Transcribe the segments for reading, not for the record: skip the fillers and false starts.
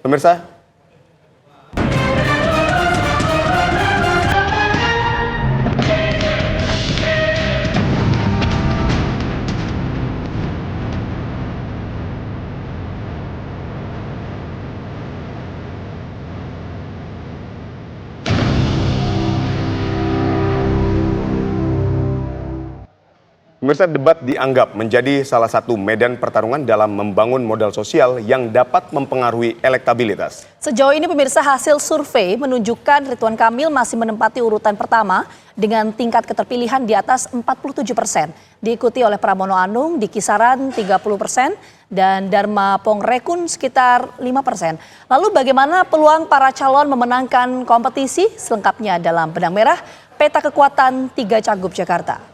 Pemirsa, debat dianggap menjadi salah satu medan pertarungan dalam membangun modal sosial yang dapat mempengaruhi elektabilitas. Sejauh ini pemirsa, hasil survei menunjukkan Ridwan Kamil masih menempati urutan pertama dengan tingkat keterpilihan di atas 47%. Diikuti oleh Pramono Anung di kisaran 30% dan Dharma Pongrekun sekitar 5%. Lalu bagaimana peluang para calon memenangkan kompetisi? Selengkapnya dalam Benang Merah Peta Kekuatan 3 Cagup Jakarta.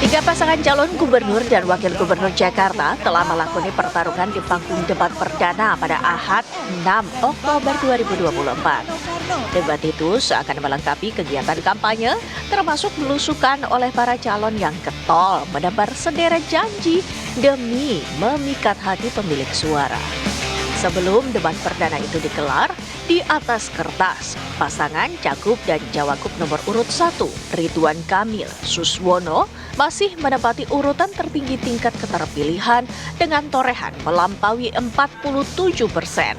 Tiga pasangan calon gubernur dan wakil gubernur Jakarta telah melakoni pertarungan di panggung debat perdana pada Ahad 6 Oktober 2024. Debat itu seakan melengkapi kegiatan kampanye, termasuk belusukan oleh para calon yang getol menebar sederet janji demi memikat hati pemilik suara. Sebelum debat perdana itu digelar, di atas kertas, pasangan Cagup dan Cawagup nomor urut 1, Ridwan Kamil Suswono, masih menempati urutan tertinggi tingkat keterpilihan dengan torehan melampaui 47%.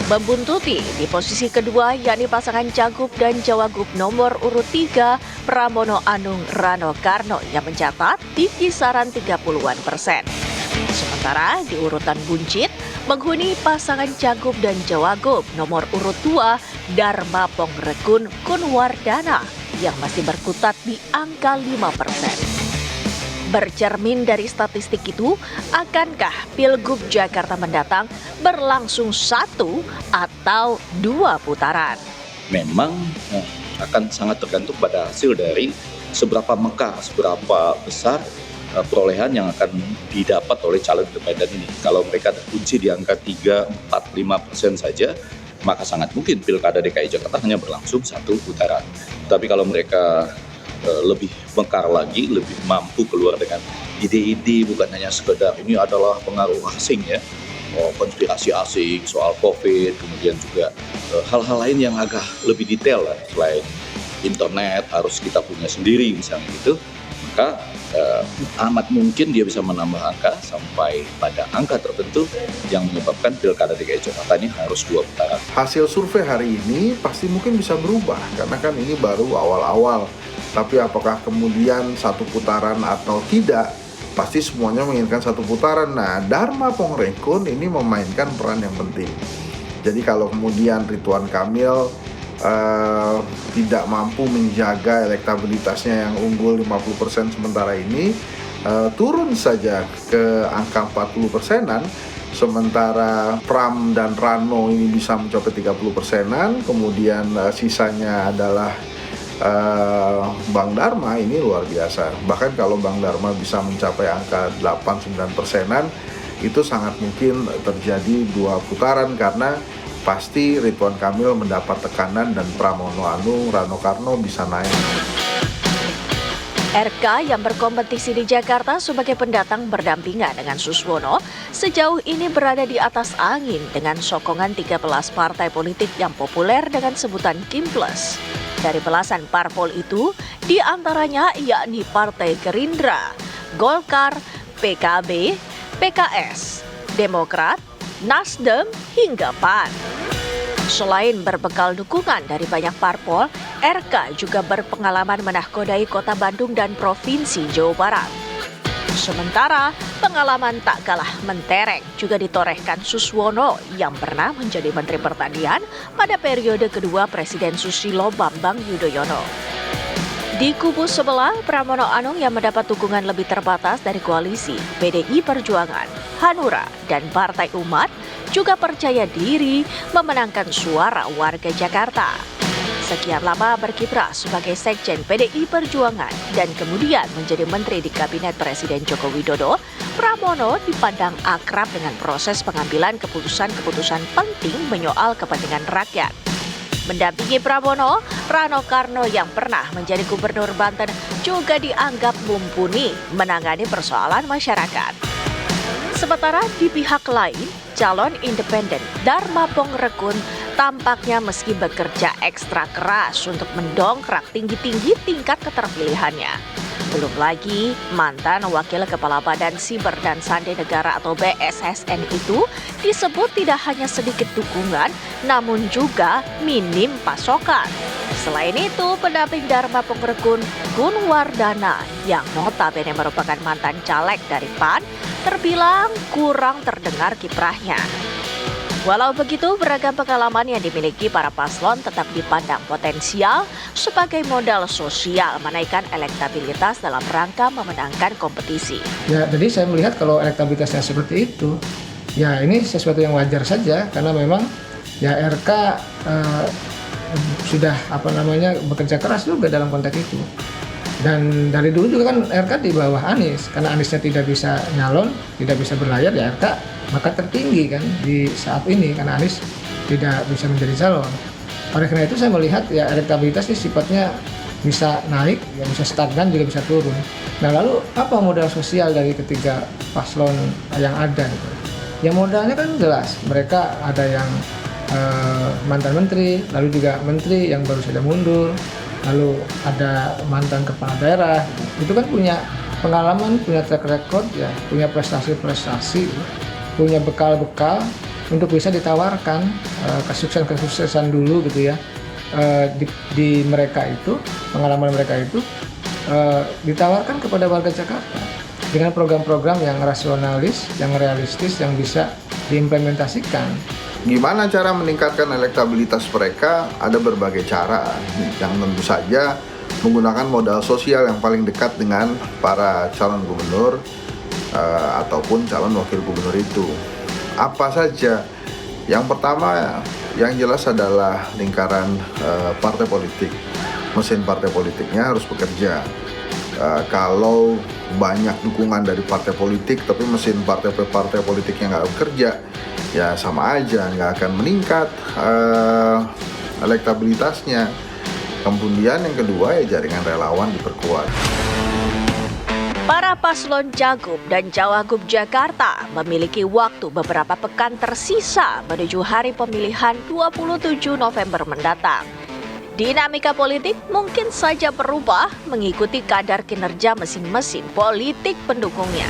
Membuntuti di posisi kedua yakni pasangan Cagup dan Cawagup nomor urut 3, Pramono Anung Rano Karno yang mencatat di kisaran 30-an%. Sementara di urutan buncit, menghuni pasangan Cagup dan Cawagup nomor urut 2, Dharma Pongrekun Kunwardana yang masih berkutat di angka 5%. Bercermin dari statistik itu, akankah Pilgub Jakarta mendatang berlangsung 1 atau 2 putaran? Memang akan sangat tergantung pada hasil dari seberapa mekar, seberapa besar perolehan yang akan didapat oleh calon independen ini. Kalau mereka terkunci di angka 3, 4, 5% saja, maka sangat mungkin Pilkada DKI Jakarta hanya berlangsung 1 putaran. Tapi kalau mereka lebih mekar lagi, lebih mampu keluar dengan ide-ide, bukan hanya sekedar ini adalah pengaruh asing ya, konspirasi asing, soal COVID, kemudian juga hal-hal lain yang agak lebih detail lah, selain internet harus kita punya sendiri misalnya gitu, maka amat mungkin dia bisa menambah angka sampai pada angka tertentu yang menyebabkan Pilkada DKI Jakarta ini harus 2 putaran. Hasil survei hari ini pasti mungkin bisa berubah karena kan ini baru awal-awal. Tapi apakah kemudian 1 putaran atau tidak, pasti semuanya menginginkan 1 putaran. Nah, Dharma Pongrekun ini memainkan peran yang penting. Jadi kalau kemudian Ridwan Kamil tidak mampu menjaga elektabilitasnya yang unggul 50% sementara ini, turun saja ke angka 40%-an, sementara Pram dan Rano ini bisa mencapai 30%-an, kemudian sisanya adalah Bang Dharma, ini luar biasa. Bahkan kalau Bang Dharma bisa mencapai angka 8-9%-an, itu sangat mungkin terjadi 2 putaran karena pasti Ridwan Kamil mendapat tekanan dan Pramono Anung Rano Karno bisa naik. RK yang berkompetisi di Jakarta sebagai pendatang berdampingan dengan Suswono sejauh ini berada di atas angin dengan sokongan 13 partai politik yang populer dengan sebutan Kim Plus. Dari belasan parpol itu, di antaranya yakni Partai Gerindra, Golkar, PKB, PKS, Demokrat, Nasdem, hingga PAN. Selain berbekal dukungan dari banyak parpol, RK juga berpengalaman menahkodai Kota Bandung dan Provinsi Jawa Barat. Sementara, pengalaman tak kalah mentereng juga ditorehkan Suswono yang pernah menjadi Menteri Pertanian pada periode kedua Presiden Susilo Bambang Yudhoyono. Di kubu sebelah, Pramono Anung yang mendapat dukungan lebih terbatas dari koalisi PDI Perjuangan, Hanura, dan Partai Umat juga percaya diri memenangkan suara warga Jakarta. Sekian lama berkiprah sebagai sekjen PDI Perjuangan dan kemudian menjadi menteri di Kabinet Presiden Joko Widodo, Pramono dipandang akrab dengan proses pengambilan keputusan-keputusan penting menyoal kepentingan rakyat. Mendampingi Pramono, Rano Karno yang pernah menjadi gubernur Banten juga dianggap mumpuni menangani persoalan masyarakat. Sementara di pihak lain, calon independen Dharma Pongrekun tampaknya meski bekerja ekstra keras untuk mendongkrak tinggi-tinggi tingkat keterpilihannya. Belum lagi, mantan Wakil Kepala Badan Siber dan Sandi Negara atau BSSN itu disebut tidak hanya sedikit dukungan, namun juga minim pasokan. Selain itu, pendamping Dharma Pongrekun, Gun Wardana, yang notabene merupakan mantan caleg dari PAN, terbilang kurang terdengar kiprahnya. Walau begitu, beragam pengalaman yang dimiliki para paslon tetap dipandang potensial sebagai modal sosial menaikkan elektabilitas dalam rangka memenangkan kompetisi. Ya, jadi saya melihat kalau elektabilitasnya seperti itu, ya ini sesuatu yang wajar saja karena memang ya RK sudah bekerja keras juga dalam konteks itu. Dan dari dulu juga kan RK di bawah Anies, karena Aniesnya tidak bisa nyalon, tidak bisa berlayar, ya RK maka tertinggi kan di saat ini karena Anies tidak bisa menjadi calon. Oleh karena itu saya melihat ya elektabilitas ini sifatnya bisa naik, ya bisa stagnan juga bisa turun. Nah lalu apa modal sosial dari ketiga paslon yang ada? Gitu? Ya modalnya kan jelas, mereka ada yang mantan menteri, lalu juga menteri yang baru saja mundur, lalu ada mantan kepala daerah, itu kan punya pengalaman, punya track record, ya, punya prestasi-prestasi, punya bekal-bekal untuk bisa ditawarkan kesuksesan dulu gitu ya di mereka itu, pengalaman mereka itu ditawarkan kepada warga Jakarta dengan program-program yang rasionalis, yang realistis, yang bisa diimplementasikan. Gimana cara meningkatkan elektabilitas mereka? Ada berbagai cara, yang tentu saja menggunakan modal sosial yang paling dekat dengan para calon gubernur ataupun calon wakil gubernur itu. Apa saja? Yang pertama, yang jelas adalah lingkaran partai politik. Mesin partai politiknya harus bekerja. Kalau banyak dukungan dari partai politik, tapi mesin partai politiknya nggak bekerja, ya sama aja, nggak akan meningkat elektabilitasnya. Kemudian yang kedua ya jaringan relawan diperkuat. Para paslon Cagup dan Cawagup Jakarta memiliki waktu beberapa pekan tersisa menuju hari pemilihan 27 November mendatang. Dinamika politik mungkin saja berubah mengikuti kadar kinerja masing-masing politik pendukungnya.